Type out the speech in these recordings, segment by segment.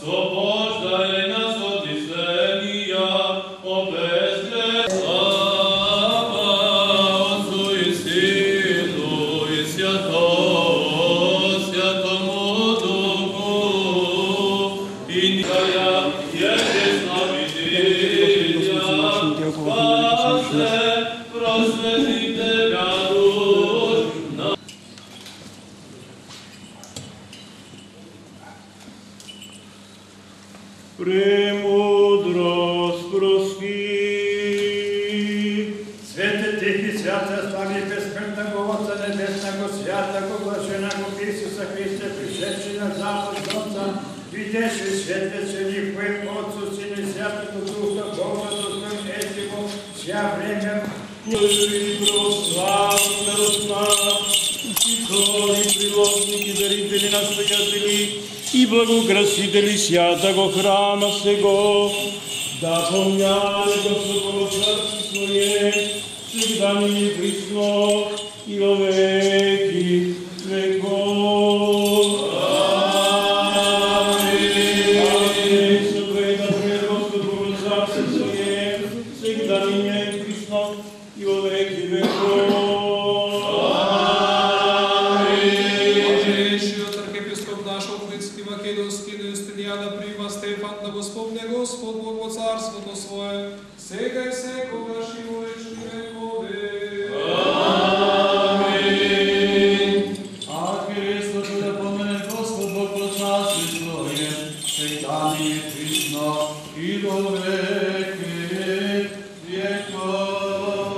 освобождай нас от изления, обезглед. Слава Отцу и Сыну и Святому Духу, и никая еже славителя, Пасе, просвети Тебя душ. Премудрост прости. Свете Тихи, свята, слави безсмъртного Отца Небесного, святого, блаженого Исуса Христа, пришедший на запад Отца, видевший свет вечерних Твоих Отцу, Сыну и Святого Духа, Бога, Духа, Этего, вся время. Славна Русна, учители, прилосники, дарители, настоятели и благокрасители святого храма сего, да помняли Господово царство Свое, всегда ныне присно и во веки веков. Аминь. Согрейте пред Господово царство Свое, всегда ныне присно и во веки веков. Господ Бог во царството Свое, сега и секогаш и во вечни векови. Амин. Архиерейството да помине Господ Бог во царството Свое, сега и присно и во веки веков.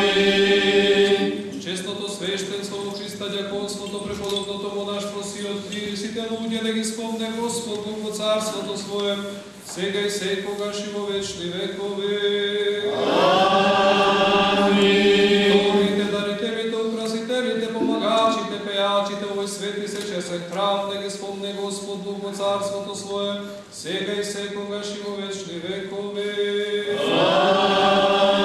Амин. Честното свештенство во Христа дјаконството преподобното монашство си откри, сите луѓе да ги спомне Господ Бог во царството Свое, сега и секогаш и во вечни векови. Амин. Добрите дарителите, украсителите, помагачите, пејачите, овој свети се чесен храм да ги спомне Господ Бог во царството Свое, сега и секогаш и во вечни векови.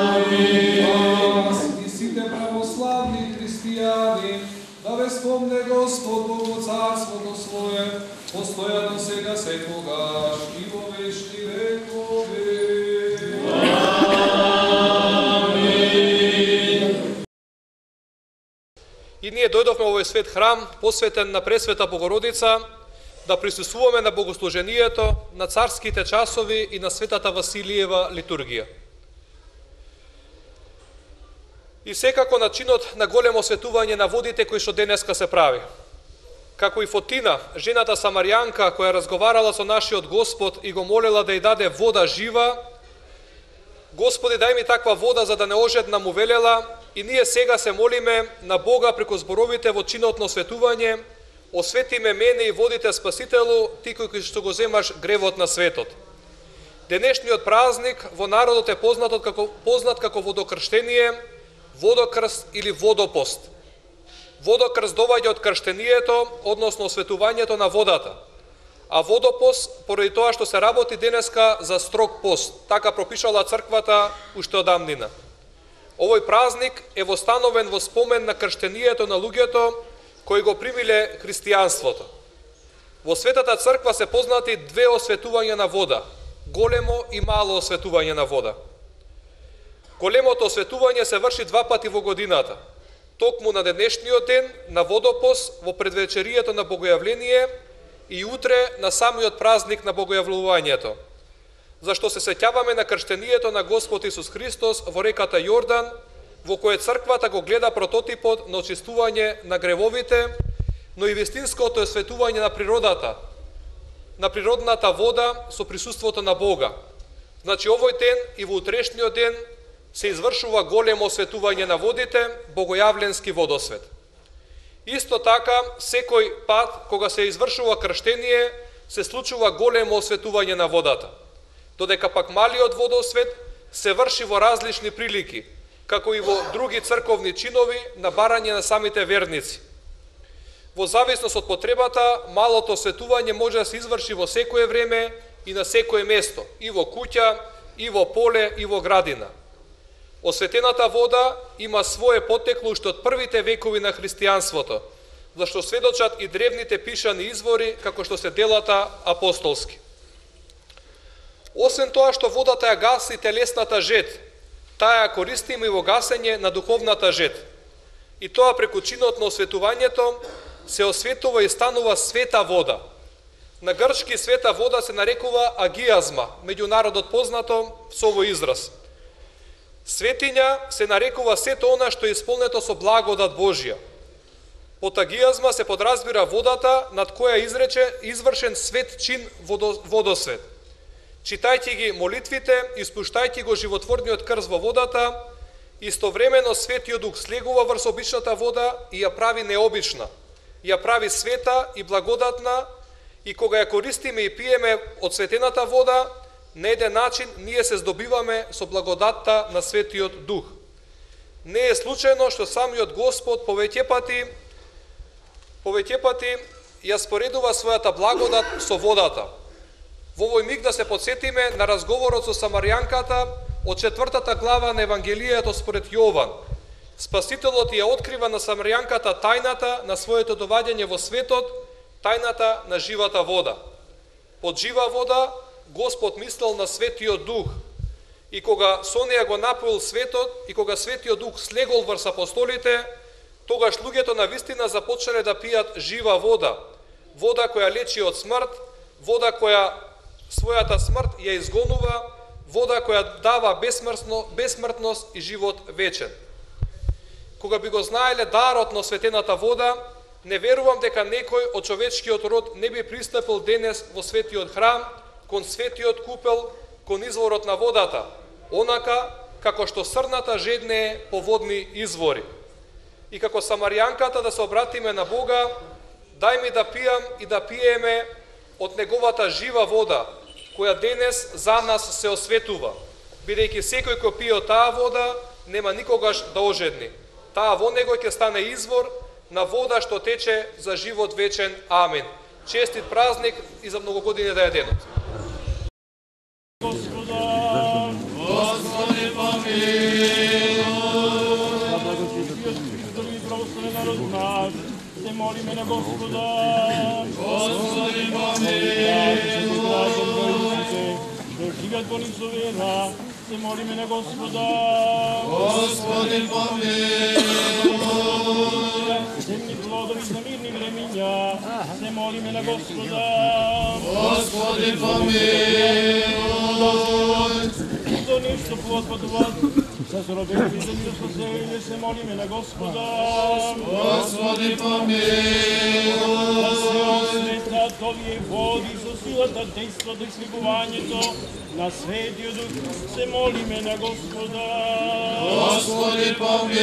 Амин. И сите православни христијани, да ве спомне Господ Бог во царството Свое, постојано сега секогаш и во вечни векови. И ние дојдовме во овој свет храм, посветен на Пресвета Богородица, да присуствуваме на богослужението, на царските часови и на Светата Василиева литургија. И секако начинот на големо осветување на водите кои што денеска се прави. Како и Фотина, жената самарјанка која разговарала со нашиот Господ и го молела да ја даде вода жива, Господи, дај ми таква вода за да не ожедна, му велела, и ние сега се молиме на Бога преку зборовите во чинот на осветување: освети ме мене и водите Спасителу, ти кој што го земаш гревот на светот. Денешниот празник во народот е познат како водокрштение, водокрст или водопост. Водокрст доаѓа од крштението, односно осветувањето на водата. А водопост, поради тоа што се работи денеска за строг пост, така пропишала црквата уште одамнина. Овој празник е востановен во спомен на крштението на луѓето кои го примиле христијанството. Во Светата црква се познати две осветувања на вода, големо и мало осветување на вода. Големото осветување се врши два пати во годината, токму на денешниот ден на водопост во предвечерието на Богојавление и утре на самиот празник на Богојавлувањето, зашто се сеќаваме на крштението на Господ Исус Христос во реката Јордан, во кое црквата го гледа прототипот на очистување на гревовите, но и вистинското осветување на природата, на природната вода со присуството на Бога. Значи овој ден и во утрешниот ден се извршува големо осветување на водите, богојавленски водосвет. Исто така, секој пат кога се извршува крштение, се случува големо осветување на водата, додека пак малиот водосвет се врши во различни прилики, како и во други црковни чинови на барање на самите верници. Во зависност од потребата, малото осветување може да се изврши во секое време и на секое место, и во куќа, и во поле, и во градина. Осветената вода има свое потекло уште од првите векови на христијанството, зашто сведочат и древните пишани извори, како што се делата апостолски. Освен тоа што водата ја гаси телесната жет, таа ја користиме и во гасење на духовната жет. И тоа преку чинот на осветувањето се осветува и станува света вода. На грчки света вода се нарекува агиазма, меѓу народот познато со овој израз. Светиња се нарекува сето она што е исполнето со благодат Божја. Под агиазма се подразбира водата над која извршен свет чин водосвет. Читајќи ги молитвите, испуштајќи го животворниот крст во водата, истовремено Светиот Дух слегува врз обичната вода и ја прави необична, ја прави света и благодатна, и кога ја користиме и пиеме од светената вода, на еден начин ние се здобиваме со благодатта на Светиот Дух. Не е случајно што самиот Господ повеќе пати ја споредува својата благодат со водата. Во овој миг да се подсетиме на разговорот со Самарјанката од 4 глава на Евангелието според Јован. Спасителот ја открива на Самарјанката тајната на своето доваѓање во светот, тајната на живата вода. Под жива вода Господ мислел на Светиот Дух, и кога со неја го напоил светот, и кога Светиот Дух слегол врз апостолите, тогаш луѓето на вистина започнале да пијат жива вода, вода која лечи од смрт, вода која својата смрт ја изгонува, вода која дава бесмртност и живот вечен. Кога би го знаеле дарот на светената вода, не верувам дека некој од човечкиот род не би пристапил денес во светиот храм, кон светиот купел, кон изворот на водата, онака како што срната жеднее по водни извори. И како Самарјанката да се обратиме на Бога, дај ми да пијам и да пиеме од неговата жива вода, која денес за нас се осветува, бидејќи секој кој пие од таа вода, нема никогаш да ожедни. Таа во него ќе стане извор на вода што тече за живот вечен. Амин. Честит празник и за многу години да е денот. Господи помилуј. Се молиме на Господа. Господи помилуј. Да живеат во нив со вера. Се молиме на Господа. Господи помилуј. Земни плодови за мирни времиња. Се молиме на Господа. Господи помилуј. За нешто плод патуват. Sa zrobili za njih spasenje, se molime na Gospoda. Gospodi pomiluj. Da se osveta Tvojej vodi со силата, действото и слигувањето на Светиот Дух, се молиме на Господа. Господи помилуй.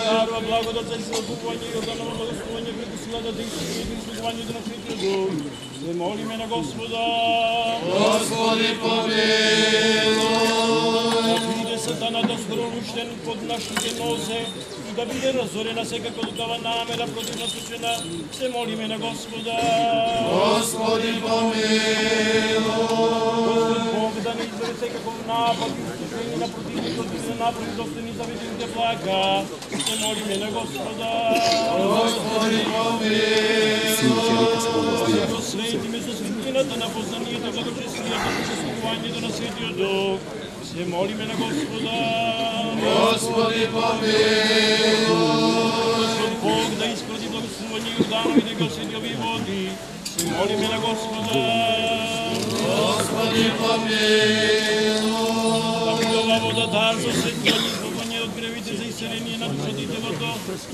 Дарува благодат за изслабување и органово благословување преку силата, действото и слигувањето на Светиот Дух, се молиме на Господа. Господи помилуй. Да биде сатаната скоровуштен под нашите нозе и да биде разорена секако лукава намера против насочена, се молиме на Господа. Господи помилуй. Господ Бог да не избере секаков напад и искушение на противникот и да направи достойни за вечните блага, се молиме на Господа. Господи помилуй. Да светиме со светлината на познанието, благочестието, почестувањето на Светиот Дух, се молиме на Господа. Господи помилуй. Господ Бог да испради благословување Јорданови да ги освети овие води, се молиме на Господа. Господи помилуй. Да биде ова вода дар за осветување и избавување од гревите за исцеление на душата и телото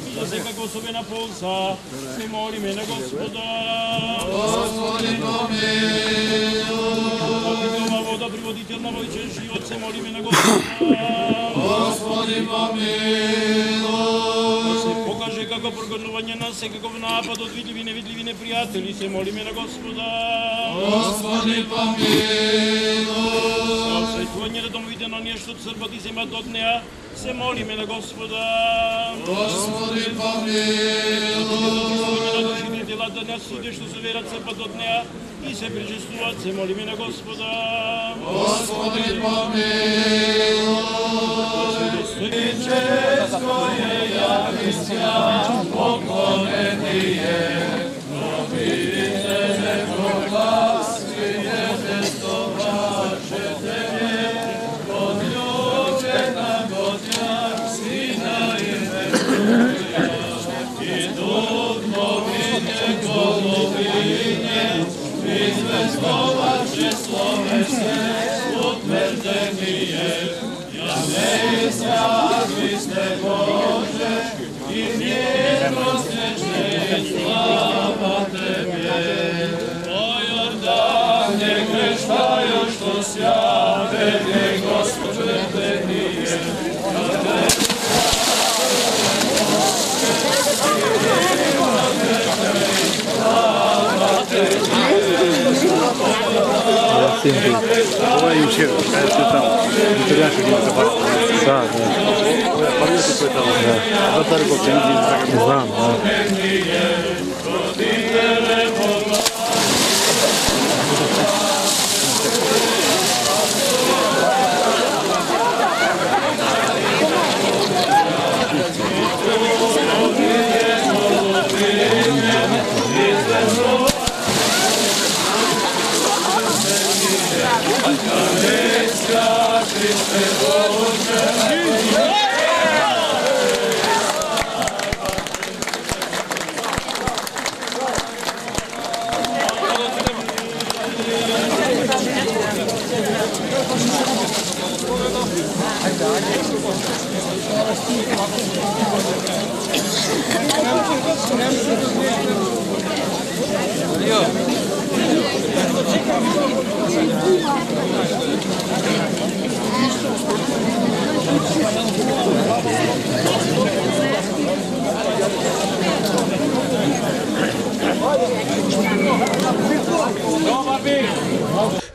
и за секако особена полза, се молиме на Господа. Господи помилуй. Да биде ова вода приводител на војчен живот, се молиме на Господа. Господи помилуй. Да се покаже како прогонување на секаков напад од видливи и невидливи непријатели, се молиме на Господа. Господи помилуй. За осветување на домовите на оние што црпат и земат од неа, се молиме на Господа. Господи помилуй. За душите и телата на сите што се верат црпат од неа и се причестуваат, се молиме на Господа. Господи помилуй. Господи помилуй. Ovo je jučer, kada ste tamo, италиjanski dio za bar. Da. Ovo je prvio se koji je tamo. Da. Zatari ko se indi za kako. Znam, da.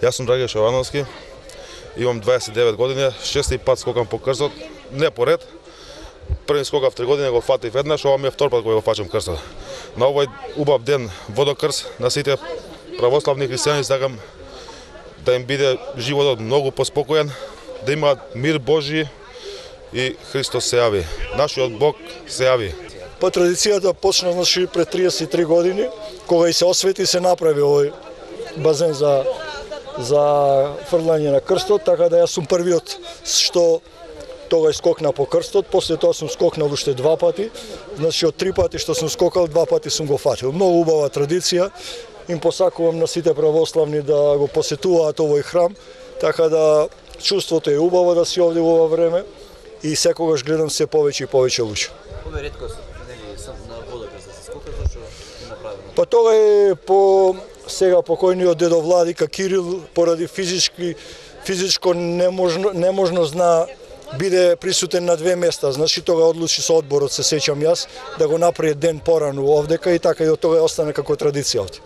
Јас сум Драге Шавановски, имам 29 години, шести пат скокам по крстот, не поред. Први скокав 3 години, го фатив еднаш, ова ми е втор пат кој го фачам крстот. На овој убав ден водокрст на сите православни христијани сакам да им биде животот многу поспокоен, да имаат мир Божи и Христос се јави. Нашиот Бог се јави. По традицијата почна значи пред 33 години, кога и се освети се направи овој базен за фрлање на крстот, така да јас сум првиот што тогаш скокна по крстот, после тоа сум скокнал уште 2 пати, значи од 3 пати што сум скокал, 2 пати сум го фатил. Многу убава традиција, им посакувам на сите православни да го посетуваат овој храм, така да чувството е убаво да си овде во ова време и секогаш гледам се повеќе и повеќе луѓе. Ова е реткост, нели, сам на водокрст да се скока, зашто е направено? Па тоа е по сега покојниот дедо Владика Кирил поради физичко неможност на биде присутен на 2 места. Значи тога одлучи со одборот, се сеќам јас, да го направи ден порано овдека и така и од тога остана како традиција овде.